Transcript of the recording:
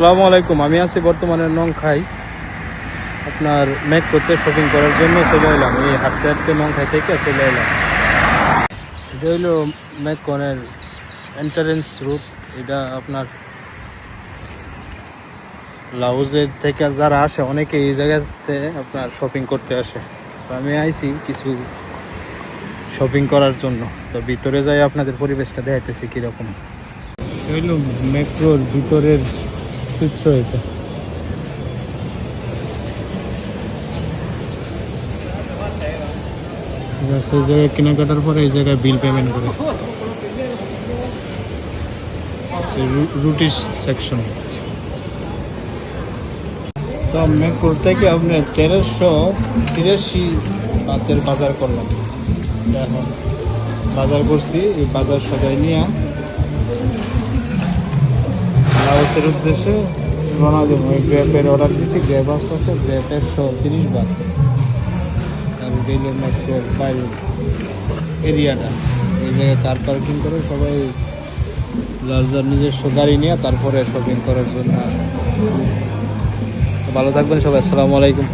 আসসালামু আলাইকুম। আমি আছি বর্তমানে নংখাই। আপনার ম্যাক্রোতে শপিং করার জন্য চলে এলাম। এই হাঁটতে হাঁটতে নংখাই থেকে চলে এলাম। এটা হইলো ম্যাকনের এন্ট্রান্স রুট। এটা আপনার লাউজের থেকে যারা আসে অনেকে এই জায়গাতে আপনার শপিং করতে আসে। তো আমি আইছি কিছু শপিং করার জন্য। তো ভিতরে যাই আপনাদের পরিবেশটা দেখাইতেছি কীরকম। হইলো মেট্রোর ভিতরের চিত্র এটা। সেই জায়গায় কেনাকাটার পরে এই জায়গায় বিল পেমেন্ট করে রুটি সেকশন। তো মেট্রো থেকে আপনি 1383 বাতের বাজার করলাম। এখন বাজার করছি, এই বাজার সবাই নিয়ে লাউসের উদ্দেশ্যে রওনা দেবো। ওই গ্র্যাপের অর্ডার দিচ্ছি, গ্র্যাপ আসতেছে, গ্র্যাপ 130 বাত। আর রেলের মেট্রোর বাইরে এরিয়াটা এই জায়গায় কার পার্কিং করে সবাই যার যার নিজস্ব গাড়ি নিয়ে তারপরে শপিং করার জন্য আসে। ভালো থাকবেন সবাই। আসসালামু আলাইকুম।